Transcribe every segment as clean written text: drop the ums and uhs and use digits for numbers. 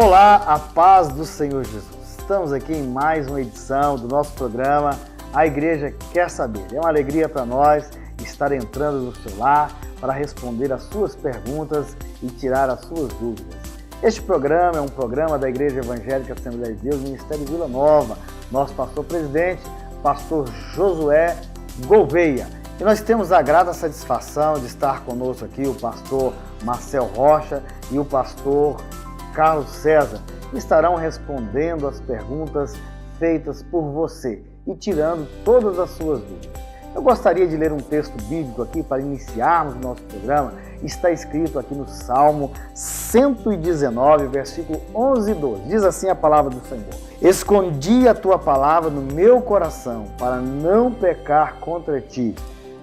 Olá, a paz do Senhor Jesus. Estamos aqui em mais uma edição do nosso programa A Igreja Quer Saber. É uma alegria para nós estar entrando no seu lar para responder as suas perguntas e tirar as suas dúvidas. Este programa é um programa da Igreja Evangélica Assembleia de Deus, Ministério Vila Nova. Nosso pastor-presidente, pastor Josué Gouveia. E nós temos a grata satisfação de estar conosco aqui o pastor Marcel Rocha e o pastor Carlos César, que estarão respondendo as perguntas feitas por você e tirando todas as suas dúvidas. Eu gostaria de ler um texto bíblico aqui para iniciarmos o nosso programa. Está escrito aqui no Salmo 119, versículo 11 e 12. Diz assim a palavra do Senhor: Escondi a tua palavra no meu coração para não pecar contra ti.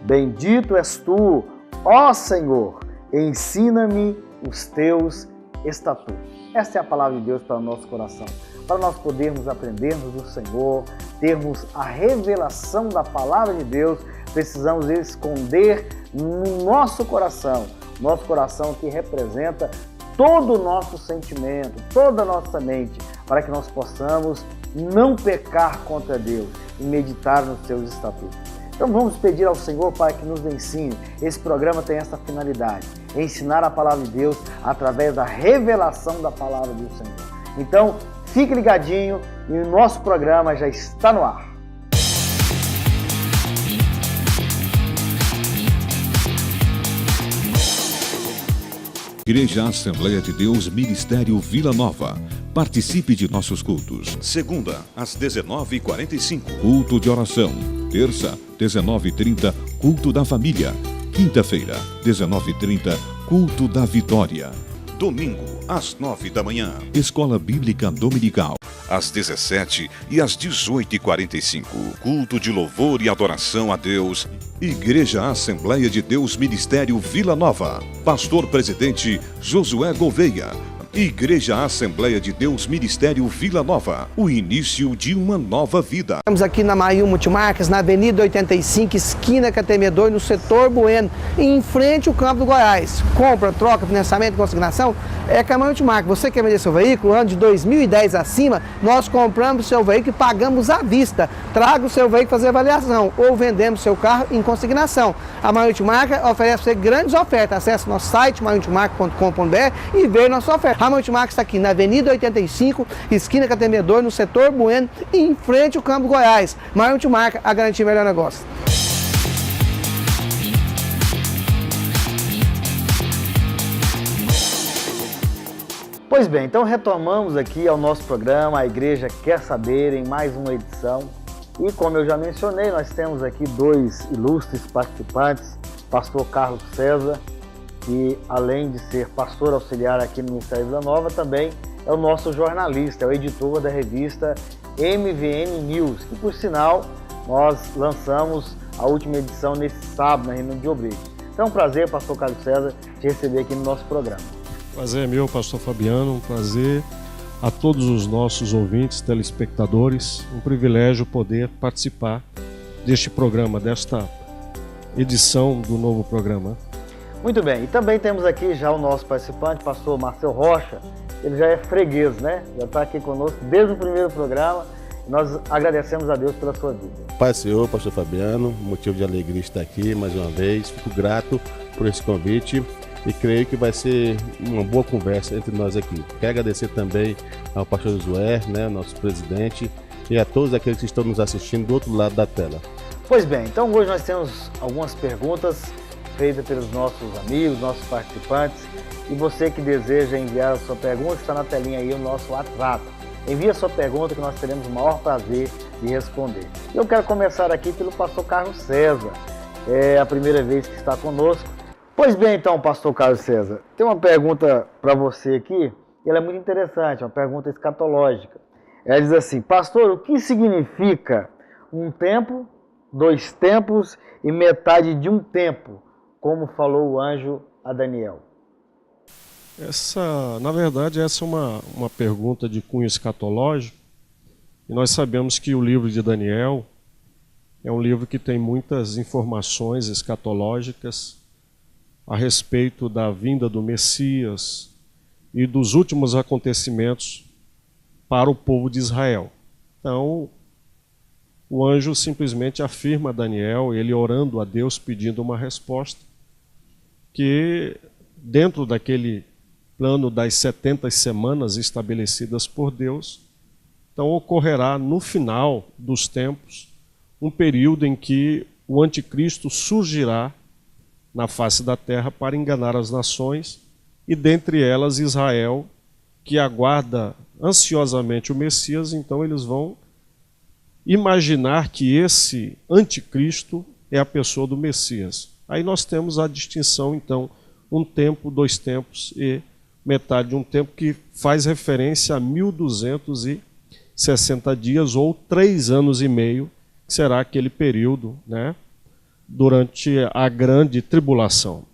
Bendito és tu, ó Senhor, ensina-me os teus estatutos. Esta é a palavra de Deus para o nosso coração, para nós podermos aprendermos do Senhor, termos a revelação da palavra de Deus. Precisamos esconder no nosso coração que representa todo o nosso sentimento, toda a nossa mente, para que nós possamos não pecar contra Deus e meditar nos seus estatutos. Então vamos pedir ao Senhor para que nos ensine. Esse programa tem essa finalidade, ensinar a palavra de Deus através da revelação da palavra do Senhor. Então fique ligadinho e o nosso programa já está no ar. Igreja Assembleia de Deus, Ministério Vila Nova. Participe de nossos cultos. Segunda, às 19h45. Culto de oração. Terça, 19h30, culto da família. Quinta-feira, 19h30, culto da vitória. Domingo, às 9 da manhã. Escola Bíblica Dominical. Às 17h e às 18h45. Culto de louvor e adoração a Deus. Igreja Assembleia de Deus, Ministério Vila Nova. Pastor-presidente Josué Gouveia. Igreja Assembleia de Deus, Ministério Vila Nova, o início de uma nova vida. Estamos aqui na Mail Multimarcas, na Avenida 85, esquina Catemedor, no setor Bueno, em frente ao Campo do Goiás. Compra, troca, financiamento, consignação, é com a Mail Multimarcas. Você quer vender seu veículo, ano de 2010 acima, nós compramos seu veículo e pagamos à vista. Traga o seu veículo fazer avaliação ou vendemos seu carro em consignação. A Mail Multimarcas oferece para você grandes ofertas. Acesse nosso site, mailmultimarcas.com.br e veja nossa oferta. A Multimarcas está aqui na Avenida 85, esquina Catemedor, no setor Bueno, em frente ao Campo Goiás. Maior Multimarcas, a garantir melhor negócio. Pois bem, então retomamos aqui ao nosso programa A Igreja Quer Saber, em mais uma edição. E como eu já mencionei, nós temos aqui dois ilustres participantes, pastor Carlos César, que além de ser pastor auxiliar aqui no Ministério Vila Nova, também é o nosso jornalista, é o editor da revista MVN News, que por sinal nós lançamos a última edição nesse sábado na reunião de obreiros. Então é um prazer, pastor Carlos César, te receber aqui no nosso programa. Prazer é meu, pastor Fabiano, um prazer a todos os nossos ouvintes, telespectadores, um privilégio poder participar deste programa, desta edição do novo programa. Muito bem, e também temos aqui já o nosso participante, pastor Marcel Rocha. Ele já é freguês, né? Já está aqui conosco desde o primeiro programa. E nós agradecemos a Deus pela sua vida. Pai Senhor, pastor Fabiano, motivo de alegria estar aqui mais uma vez. Fico grato por esse convite e creio que vai ser uma boa conversa entre nós aqui. Quero agradecer também ao pastor Josué, né, nosso presidente, e a todos aqueles que estão nos assistindo do outro lado da tela. Pois bem, então hoje nós temos algumas perguntas feita pelos nossos amigos, nossos participantes. E você que deseja enviar a sua pergunta, está na telinha aí o nosso WhatsApp. Envie a sua pergunta que nós teremos o maior prazer de responder. Eu quero começar aqui pelo pastor Carlos César. É a primeira vez que está conosco. Pois bem, então, pastor Carlos César, tem uma pergunta para você aqui, e ela é muito interessante, uma pergunta escatológica. Ela diz assim: pastor, o que significa um tempo, dois tempos e metade de um tempo, como falou o anjo a Daniel? Na verdade, essa é uma pergunta de cunho escatológico, e nós sabemos que o livro de Daniel é um livro que tem muitas informações escatológicas a respeito da vinda do Messias e dos últimos acontecimentos para o povo de Israel. Então, o anjo simplesmente afirma a Daniel, ele orando a Deus, pedindo uma resposta, que dentro daquele plano das 70 semanas estabelecidas por Deus, então ocorrerá no final dos tempos um período em que o anticristo surgirá na face da terra para enganar as nações, e dentre elas Israel, que aguarda ansiosamente o Messias. Então eles vão imaginar que esse anticristo é a pessoa do Messias. Aí nós temos a distinção, então, um tempo, 2 tempos e metade de um tempo, que faz referência a 1260 dias ou 3 anos e meio, que será aquele período, né, durante a grande tribulação.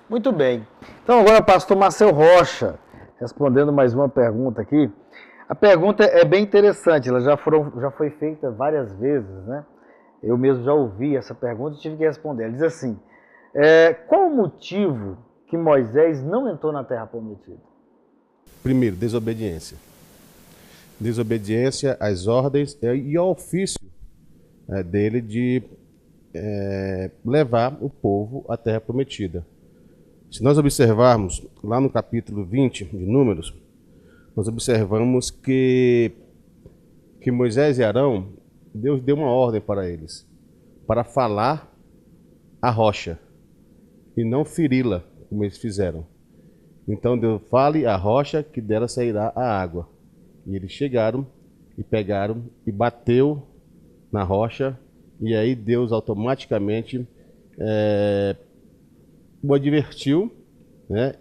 Muito bem. Então agora, pastor Marcel Rocha, respondendo mais uma pergunta aqui. A pergunta é bem interessante, ela já foi feita várias vezes, né? Eu mesmo já ouvi essa pergunta e tive que responder. Ela diz assim, qual o motivo que Moisés não entrou na Terra Prometida? Primeiro, desobediência. Desobediência às ordens e ao ofício dele de levar o povo à Terra Prometida. Se nós observarmos lá no capítulo 20 de Números, nós observamos que Moisés e Arão, Deus deu uma ordem para eles, para falar a rocha e não feri-la, como eles fizeram. Então Deus fale a rocha, que dela sairá a água. E eles chegaram e pegaram e bateu na rocha, e aí Deus automaticamente o advertiu, né?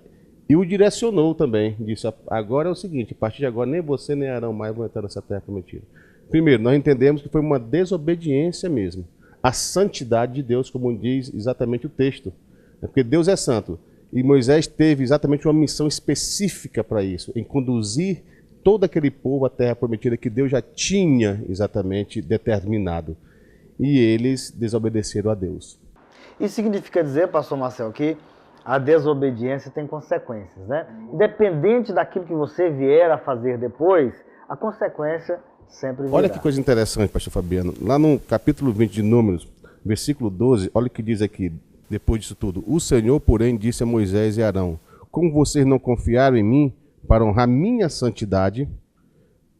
E o direcionou também. Disse, agora é o seguinte, a partir de agora nem você nem Arão mais vão entrar nessa terra prometida. Primeiro, nós entendemos que foi uma desobediência mesmo à santidade de Deus, como diz exatamente o texto. Porque Deus é santo. E Moisés teve exatamente uma missão específica para isso, em conduzir todo aquele povo à terra prometida que Deus já tinha exatamente determinado. E eles desobedeceram a Deus. Isso significa dizer, pastor Marcel, que a desobediência tem consequências, né? Independente daquilo que você vier a fazer depois, a consequência sempre virá. Olha que coisa interessante, pastor Fabiano. Lá no capítulo 20 de Números, versículo 12, olha o que diz aqui, depois disso tudo. O Senhor, porém, disse a Moisés e Arão, como vocês não confiaram em mim para honrar minha santidade,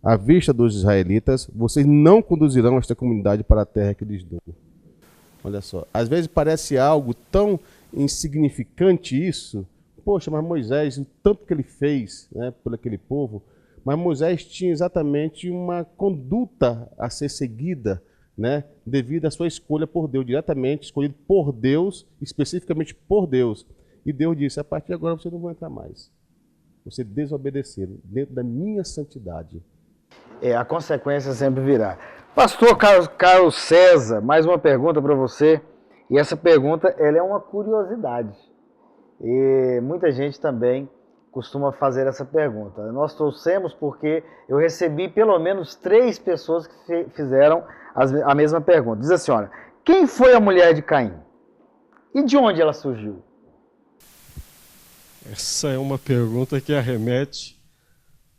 à vista dos israelitas, vocês não conduzirão esta comunidade para a terra que lhes dou. Olha só, às vezes parece algo tão insignificante isso. Poxa, mas Moisés, o tanto que ele fez, né, por aquele povo, mas Moisés tinha exatamente uma conduta a ser seguida, né, devido à sua escolha por Deus, diretamente escolhido por Deus, especificamente por Deus. E Deus disse, a partir de agora você não vai entrar mais. Você desobedeceram dentro da minha santidade. A consequência sempre virá. Pastor Carlos César, mais uma pergunta para você. E essa pergunta ela é uma curiosidade. E muita gente também costuma fazer essa pergunta. Nós trouxemos porque eu recebi pelo menos 3 pessoas que fizeram a mesma pergunta. Diz assim, olha, quem foi a mulher de Caim? E de onde ela surgiu? Essa é uma pergunta que arremete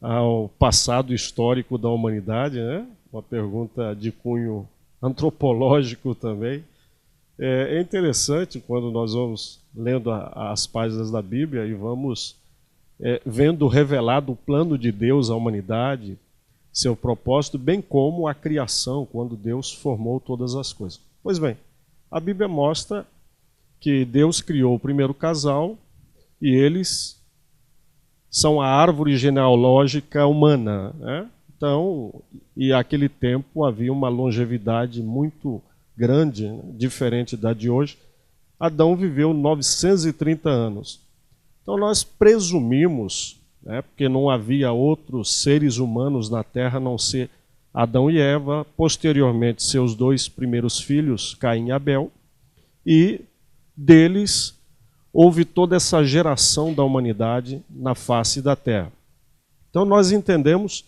ao passado histórico da humanidade, né? Uma pergunta de cunho antropológico também. É interessante quando nós vamos lendo as páginas da Bíblia e vamos vendo revelado o plano de Deus à humanidade, seu propósito, bem como a criação, quando Deus formou todas as coisas. Pois bem, a Bíblia mostra que Deus criou o primeiro casal e eles são a árvore genealógica humana, né? Então, e naquele tempo havia uma longevidade muito grande, né? Diferente da de hoje. Adão viveu 930 anos. Então nós presumimos, né, porque não havia outros seres humanos na Terra a não ser Adão e Eva, posteriormente seus 2 primeiros filhos, Caim e Abel, e deles houve toda essa geração da humanidade na face da terra. Então nós entendemos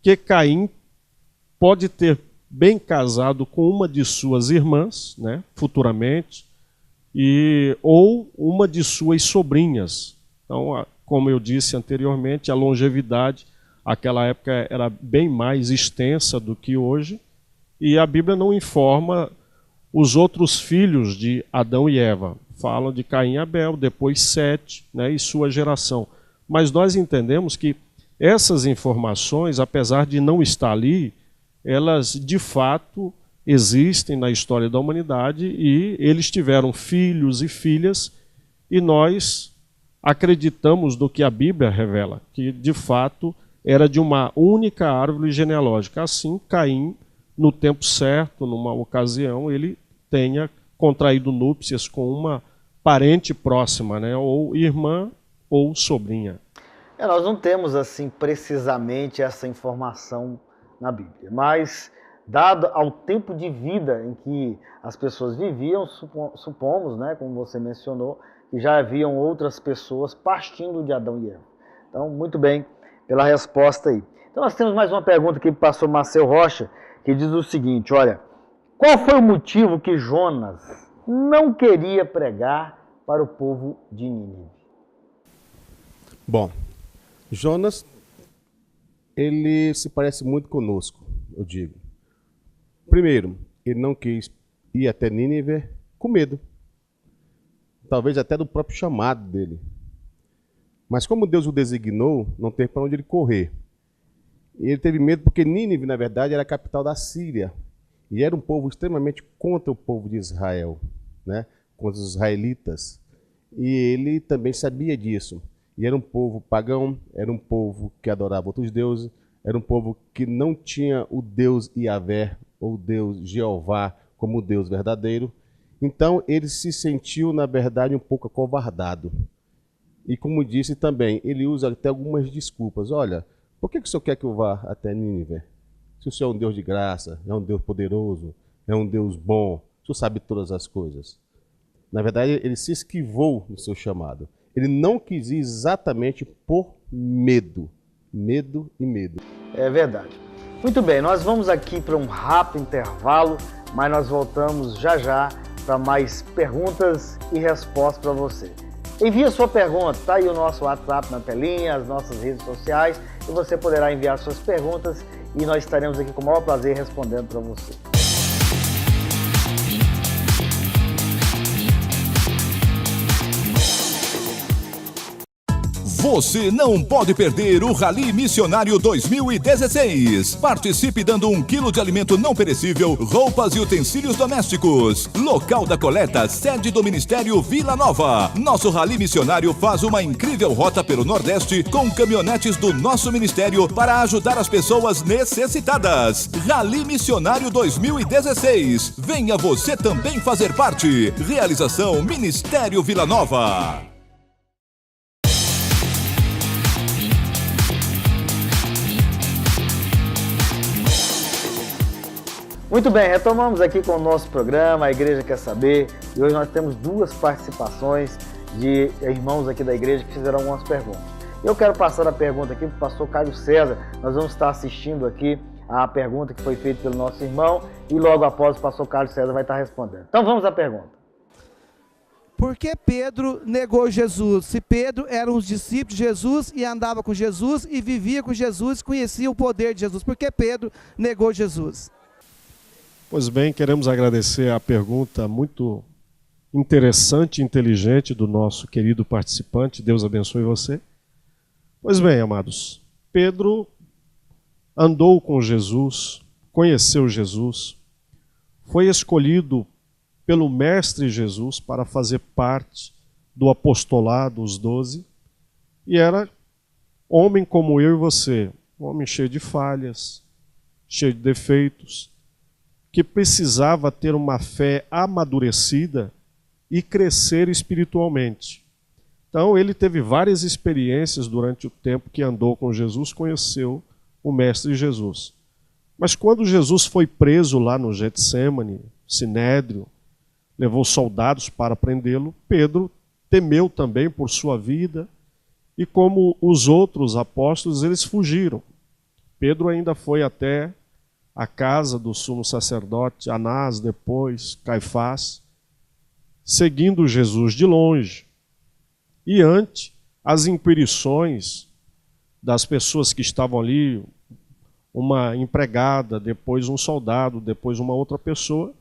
que Caim pode ter bem casado com uma de suas irmãs, né, futuramente, ou uma de suas sobrinhas. Então, como eu disse anteriormente, a longevidade, aquela época era bem mais extensa do que hoje, e a Bíblia não informa os outros filhos de Adão e Eva. Falam de Caim e Abel, depois Sete, né, e sua geração. Mas nós entendemos que essas informações, apesar de não estar ali, elas de fato existem na história da humanidade e eles tiveram filhos e filhas, e nós acreditamos no que a Bíblia revela, que de fato era de uma única árvore genealógica. Assim, Caim, no tempo certo, numa ocasião, ele tenha contraído núpcias com uma parente próxima, né? Ou irmã ou sobrinha. Nós não temos assim precisamente essa informação na Bíblia, mas dado ao tempo de vida em que as pessoas viviam, supomos, né, como você mencionou, que já haviam outras pessoas partindo de Adão e Eva. Então, muito bem pela resposta aí. Então nós temos mais uma pergunta aqui para o pastor Marcel Rocha, que diz o seguinte, olha, qual foi o motivo que Jonas não queria pregar para o povo de Nínive? Bom, Jonas, ele se parece muito conosco, eu digo. Primeiro, ele não quis ir até Nínive com medo. Talvez até do próprio chamado dele. Mas como Deus o designou, não teve para onde ele correr. E ele teve medo porque Nínive, na verdade, era a capital da Síria. E era um povo extremamente contra o povo de Israel, né? Contra os israelitas. E ele também sabia disso. E era um povo pagão, era um povo que adorava outros deuses, era um povo que não tinha o Deus Yahvé, ou Deus Jeová, como o Deus verdadeiro. Então ele se sentiu, na verdade, um pouco acovardado. E como disse também, ele usa até algumas desculpas. Olha, por que o senhor quer que eu vá até Nínive? Se o senhor é um Deus de graça, é um Deus poderoso, é um Deus bom, o senhor sabe todas as coisas. Na verdade, ele se esquivou do seu chamado. Ele não quis ir exatamente por medo. Medo e medo. É verdade. Muito bem, nós vamos aqui para um rápido intervalo, mas nós voltamos já já para mais perguntas e respostas para você. Envie a sua pergunta, está aí o nosso WhatsApp na telinha, as nossas redes sociais, e você poderá enviar suas perguntas e nós estaremos aqui com o maior prazer respondendo para você. Você não pode perder o Rally Missionário 2016. Participe dando 1 quilo de alimento não perecível, roupas e utensílios domésticos. Local da coleta, sede do Ministério Vila Nova. Nosso Rally Missionário faz uma incrível rota pelo Nordeste com caminhonetes do nosso ministério para ajudar as pessoas necessitadas. Rally Missionário 2016. Venha você também fazer parte. Realização Ministério Vila Nova. Muito bem, retomamos aqui com o nosso programa, a Igreja Quer Saber, e hoje nós temos 2 participações de irmãos aqui da igreja que fizeram algumas perguntas. Eu quero passar a pergunta aqui para o pastor Caio César, nós vamos estar assistindo aqui a pergunta que foi feita pelo nosso irmão, e logo após o pastor Caio César vai estar respondendo. Então vamos à pergunta. Por que Pedro negou Jesus? Se Pedro era um discípulo de Jesus e andava com Jesus e vivia com Jesus, conhecia o poder de Jesus, por que Pedro negou Jesus? Pois bem, queremos agradecer a pergunta muito interessante e inteligente do nosso querido participante. Deus abençoe você. Pois bem, amados, Pedro andou com Jesus, conheceu Jesus, foi escolhido pelo Mestre Jesus para fazer parte do apostolado, os 12, e era homem como eu e você, um homem cheio de falhas, cheio de defeitos, que precisava ter uma fé amadurecida e crescer espiritualmente. Então ele teve várias experiências durante o tempo que andou com Jesus, conheceu o Mestre Jesus. Mas quando Jesus foi preso lá no Getsêmani, Sinédrio, levou soldados para prendê-lo, Pedro temeu também por sua vida, e como os outros apóstolos, eles fugiram. Pedro ainda foi até a casa do sumo sacerdote, Anás, depois Caifás, seguindo Jesus de longe. E ante as inquirições das pessoas que estavam ali, uma empregada, depois um soldado, depois uma outra pessoa,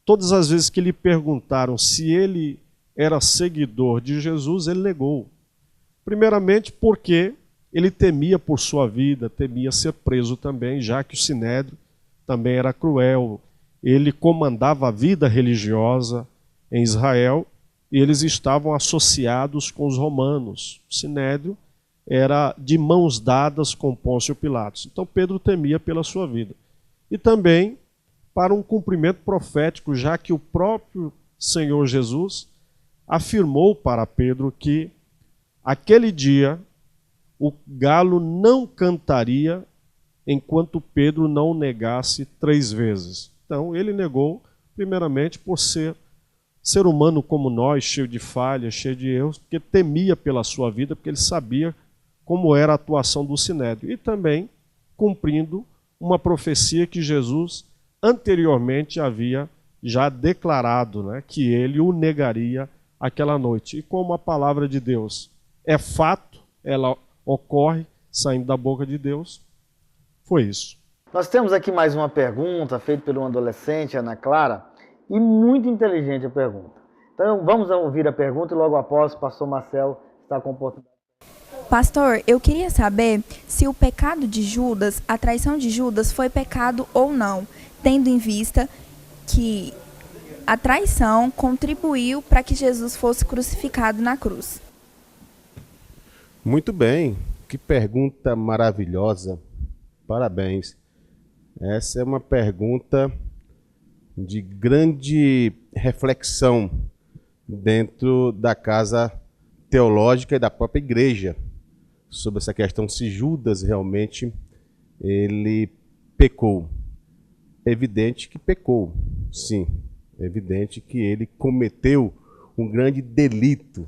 todas as vezes que lhe perguntaram se ele era seguidor de Jesus, ele negou. Primeiramente porque ele temia por sua vida, temia ser preso também, já que o Sinédrio também era cruel. Ele comandava a vida religiosa em Israel e eles estavam associados com os romanos. O Sinédrio era de mãos dadas com Pôncio Pilatos. Então Pedro temia pela sua vida. E também para um cumprimento profético, já que o próprio Senhor Jesus afirmou para Pedro que aquele dia o galo não cantaria enquanto Pedro não negasse 3 vezes. Então ele negou, primeiramente por ser humano como nós, cheio de falhas, cheio de erros, porque temia pela sua vida, porque ele sabia como era a atuação do Sinédrio. E também cumprindo uma profecia que Jesus anteriormente havia já declarado, né, que ele o negaria aquela noite. E como a palavra de Deus é fato, ela ocorre saindo da boca de Deus, foi isso. Nós temos aqui mais uma pergunta feita por uma adolescente, Ana Clara, e muito inteligente a pergunta. Então vamos ouvir a pergunta e logo após o pastor Marcelo está com a oportunidade. Pastor, eu queria saber se o pecado de Judas, a traição de Judas, foi pecado ou não, tendo em vista que a traição contribuiu para que Jesus fosse crucificado na cruz. Muito bem, que pergunta maravilhosa, parabéns. Essa é uma pergunta de grande reflexão dentro da casa teológica e da própria igreja, sobre essa questão se Judas realmente ele pecou. É evidente que pecou, sim. É evidente que ele cometeu um grande delito.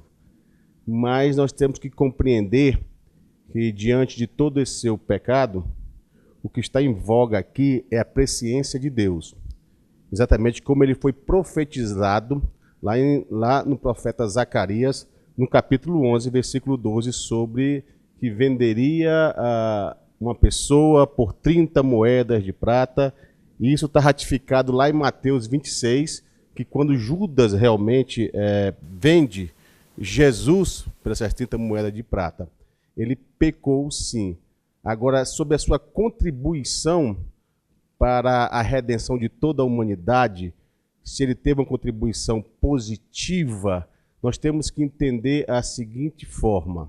Mas nós temos que compreender que diante de todo esse seu pecado, o que está em voga aqui é a presciência de Deus. Exatamente como ele foi profetizado lá no profeta Zacarias, no capítulo 11, versículo 12, sobre que venderia uma pessoa por 30 moedas de prata. E isso está ratificado lá em Mateus 26, que quando Judas realmente vende Jesus por essas 30 moedas de prata, ele pecou sim. Agora, sobre a sua contribuição para a redenção de toda a humanidade, se ele teve uma contribuição positiva, nós temos que entender a seguinte forma.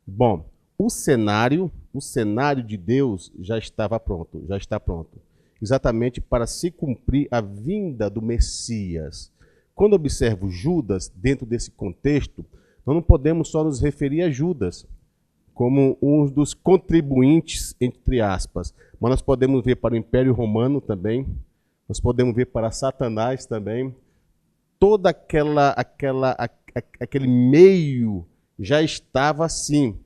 Bom, o cenário de Deus já estava pronto, já está pronto, exatamente para se cumprir a vinda do Messias. Quando observo Judas dentro desse contexto, nós não podemos só nos referir a Judas como um dos contribuintes, entre aspas, mas nós podemos ver para o Império Romano também, nós podemos ver para Satanás também. Todo aquele meio já estava assim,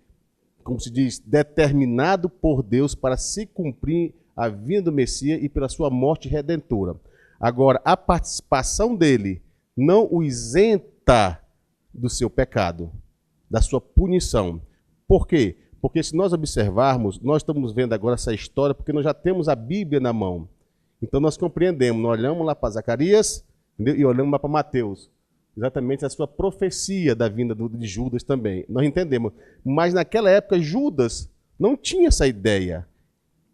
como se diz, determinado por Deus para se cumprir a vinda do Messias e pela sua morte redentora. Agora, a participação dele não o isenta do seu pecado, da sua punição. Por quê? Porque se nós observarmos, nós estamos vendo agora essa história porque nós já temos a Bíblia na mão. Então nós compreendemos, nós olhamos lá para Zacarias, entendeu? E olhamos lá para Mateus. Exatamente a sua profecia da vinda de Judas também. Nós entendemos. Mas naquela época Judas não tinha essa ideia.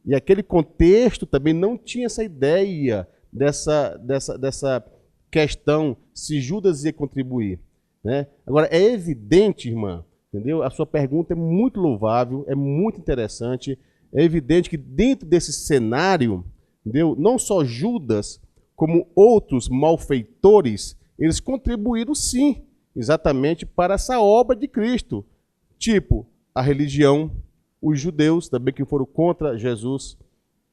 E aquele contexto também não tinha essa ideia dessa questão se Judas ia contribuir, né? Agora, é evidente, irmã, entendeu? A sua pergunta é muito louvável, é muito interessante. É evidente que dentro desse cenário, entendeu? Não só Judas, como outros malfeitores, eles contribuíram sim, exatamente para essa obra de Cristo. Tipo, a religião, os judeus também que foram contra Jesus,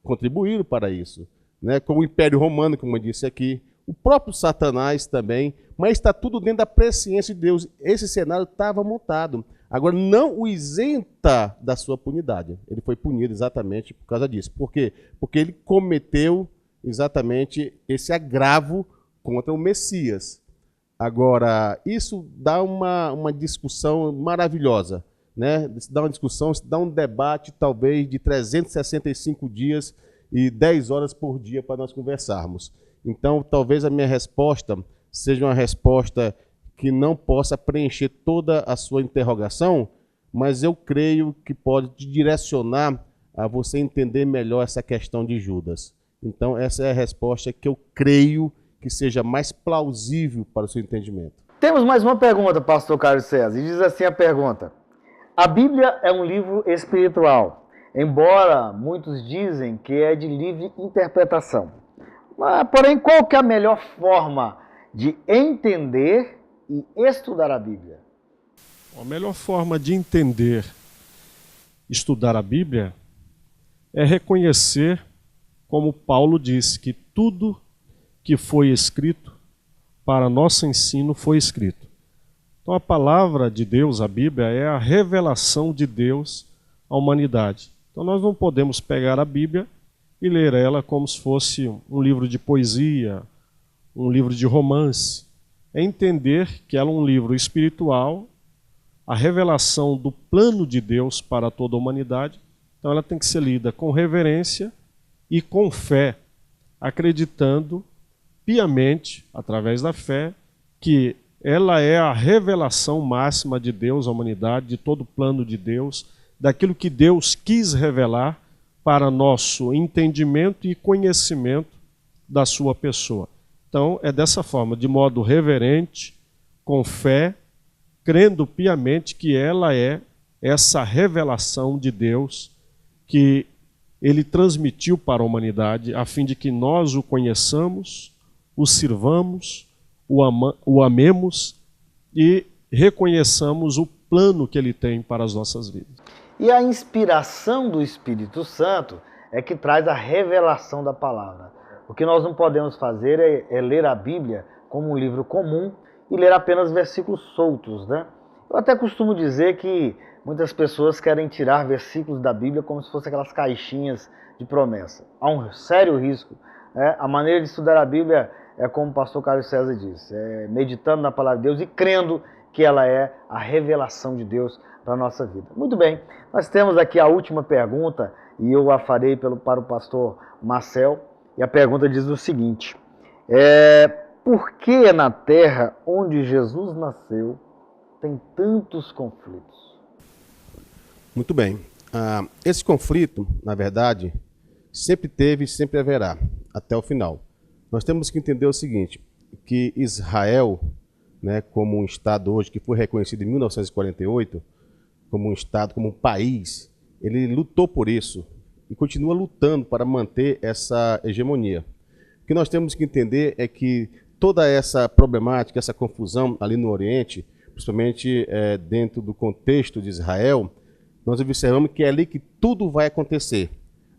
contribuíram para isso, né? Como o Império Romano, como eu disse aqui, o próprio Satanás também, mas está tudo dentro da presciência de Deus. Esse cenário estava montado. Agora, não o isenta da sua punidade. Ele foi punido exatamente por causa disso. Por quê? Porque ele cometeu exatamente esse agravo contra o Messias. Agora, isso dá uma discussão maravilhosa, né? Se dá uma discussão, se dá um debate, talvez, de 365 dias e 10 horas por dia para nós conversarmos. Então, talvez a minha resposta seja uma resposta que não possa preencher toda a sua interrogação, mas eu creio que pode te direcionar a você entender melhor essa questão de Judas. Então, essa é a resposta que eu creio que seja mais plausível para o seu entendimento. Temos mais uma pergunta, pastor Carlos César, e diz assim a pergunta: a Bíblia é um livro espiritual, embora muitos dizem que é de livre interpretação. Mas, porém, qual que é a melhor forma de entender e estudar a Bíblia? A melhor forma de entender, estudar a Bíblia, é reconhecer, como Paulo disse, que tudo que foi escrito para nosso ensino foi escrito. Então a palavra de Deus, a Bíblia, é a revelação de Deus à humanidade. Então nós não podemos pegar a Bíblia e ler ela como se fosse um livro de poesia, um livro de romance. É entender que ela é um livro espiritual, a revelação do plano de Deus para toda a humanidade. Então ela tem que ser lida com reverência e com fé, acreditando piamente, através da fé, que ela é a revelação máxima de Deus à humanidade, de todo o plano de Deus, daquilo que Deus quis revelar para nosso entendimento e conhecimento da sua pessoa. Então é dessa forma, de modo reverente, com fé, crendo piamente que ela é essa revelação de Deus que Ele transmitiu para a humanidade, a fim de que nós o conheçamos, o sirvamos, o amemos e reconheçamos o plano que Ele tem para as nossas vidas. E a inspiração do Espírito Santo é que traz a revelação da palavra. O que nós não podemos fazer é ler a Bíblia como um livro comum e ler apenas versículos soltos, né? Eu até costumo dizer que muitas pessoas querem tirar versículos da Bíblia como se fossem aquelas caixinhas de promessa. Há um sério risco. A maneira de estudar a Bíblia é como o pastor Carlos César disse, meditando na palavra de Deus e crendo que ela é a revelação de Deus para a nossa vida. Muito bem, nós temos aqui a última pergunta e eu a farei para o pastor Marcel. E a pergunta diz o seguinte: por que na terra onde Jesus nasceu tem tantos conflitos? Muito bem. Esse conflito, na verdade, sempre teve e sempre haverá, até o final. Nós temos que entender o seguinte, que Israel, né, como um Estado hoje, que foi reconhecido em 1948, como um Estado, como um país, ele lutou por isso e continua lutando para manter essa hegemonia. O que nós temos que entender é que toda essa problemática, essa confusão ali no Oriente, principalmente dentro do contexto de Israel, nós observamos que é ali que tudo vai acontecer.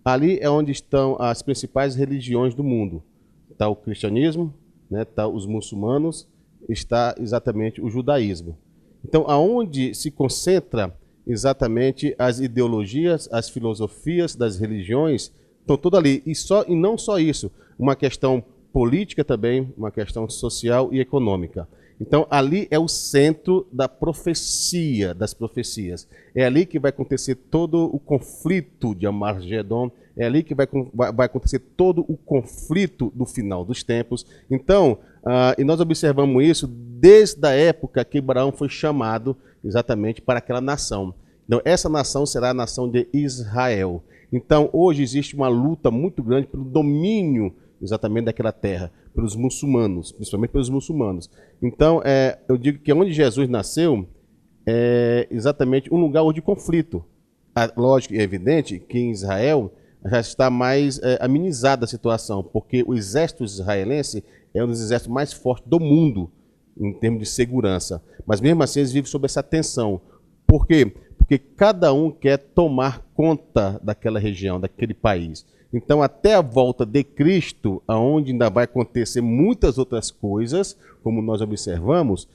Ali é onde estão as principais religiões do mundo. Está o cristianismo, né, está os muçulmanos, está exatamente o judaísmo. Então, aonde se concentra exatamente as ideologias, as filosofias das religiões, estão tudo ali. E não só isso, uma questão política também, uma questão social e econômica. Então, ali é o centro da profecia, das profecias. É ali que vai acontecer todo o conflito de Armagedon, é ali que vai acontecer todo o conflito do final dos tempos. Então, e nós observamos isso desde a época que Abraão foi chamado exatamente para aquela nação. Então, essa nação será a nação de Israel. Então, hoje existe uma luta muito grande pelo domínio exatamente daquela terra, pelos muçulmanos, principalmente pelos muçulmanos. Então, eu digo que onde Jesus nasceu é exatamente um lugar de conflito. Lógico e evidente que em Israel já está mais amenizada a situação, porque o exército israelense é um dos exércitos mais fortes do mundo em termos de segurança. Mas mesmo assim eles vivem sob essa tensão. Por quê? Porque cada um quer tomar conta daquela região, daquele país. Então, até a volta de Cristo, aonde ainda vai acontecer muitas outras coisas, como nós observamos,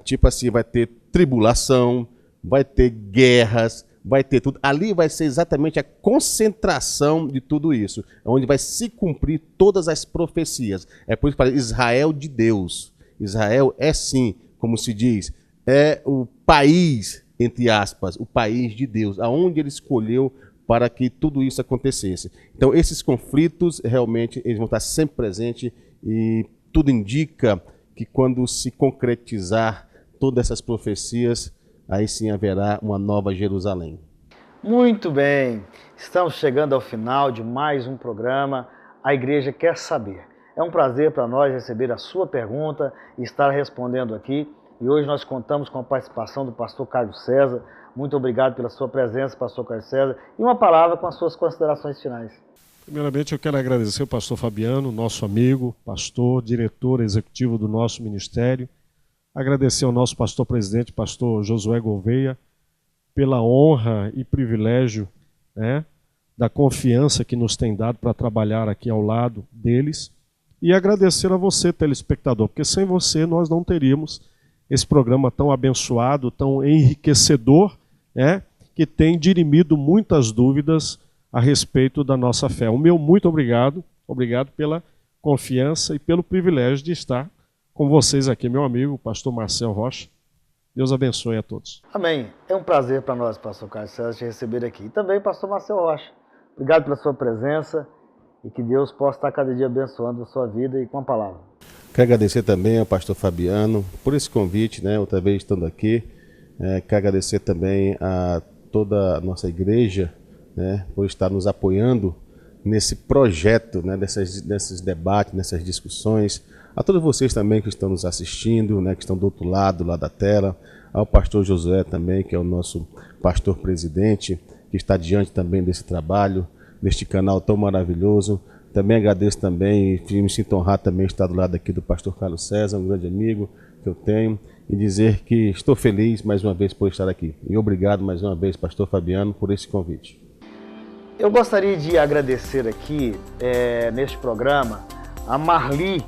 tipo assim, vai ter tribulação, vai ter guerras, vai ter tudo. Ali vai ser exatamente a concentração de tudo isso, onde vai se cumprir todas as profecias. É por isso que fala Israel de Deus. Israel é sim, como se diz, é o país entre aspas, o país de Deus, aonde ele escolheu para que tudo isso acontecesse. Então, esses conflitos, realmente, eles vão estar sempre presentes e tudo indica que quando se concretizar todas essas profecias, aí sim haverá uma nova Jerusalém. Muito bem, estamos chegando ao final de mais um programa A Igreja Quer Saber. É um prazer para nós receber a sua pergunta e estar respondendo aqui. E hoje nós contamos com a participação do pastor Carlos César. Muito obrigado pela sua presença, pastor Carlos César. E uma palavra com as suas considerações finais. Primeiramente, eu quero agradecer ao pastor Fabiano, nosso amigo, pastor, diretor executivo do nosso ministério. Agradecer ao nosso pastor presidente, pastor Josué Gouveia, pela honra e privilégio, né, da confiança que nos tem dado para trabalhar aqui ao lado deles. E agradecer a você, telespectador, porque sem você nós não teríamos esse programa tão abençoado, tão enriquecedor, né, que tem dirimido muitas dúvidas a respeito da nossa fé. O meu muito obrigado, obrigado pela confiança e pelo privilégio de estar com vocês aqui, meu amigo, pastor Marcel Rocha. Deus abençoe a todos. Amém. É um prazer para nós, pastor Carlos César, te receber aqui. E também, pastor Marcel Rocha. Obrigado pela sua presença e que Deus possa estar cada dia abençoando a sua vida e com a palavra. Quero agradecer também ao pastor Fabiano por esse convite, né, outra vez estando aqui. Quero agradecer também a toda a nossa igreja, né, por estar nos apoiando nesse projeto, né, nesses debates, nessas discussões. A todos vocês também que estão nos assistindo, né, que estão do outro lado lá da tela. Ao pastor Josué também, que é o nosso pastor presidente, que está diante também desse trabalho, deste canal tão maravilhoso. Também agradeço também e me sinto honrado também estar do lado aqui do pastor Carlos César, um grande amigo que eu tenho, e dizer que estou feliz mais uma vez por estar aqui. E obrigado mais uma vez, pastor Fabiano, por esse convite. Eu gostaria de agradecer aqui, neste programa, a Marli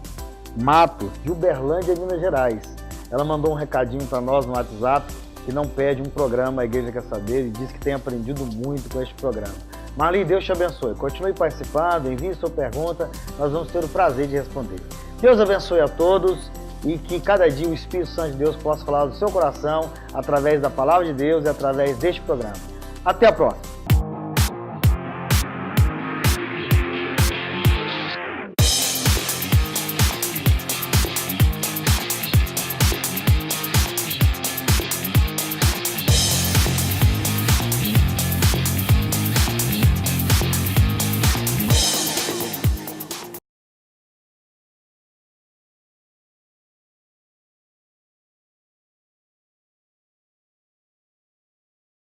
Matos, de Uberlândia, Minas Gerais. Ela mandou um recadinho para nós no WhatsApp, que não pede um programa A Igreja Quer Saber, e diz que tem aprendido muito com este programa. Marli, Deus te abençoe. Continue participando, envie sua pergunta, nós vamos ter o prazer de responder. Deus abençoe a todos e que cada dia o Espírito Santo de Deus possa falar do seu coração através da palavra de Deus e através deste programa. Até a próxima!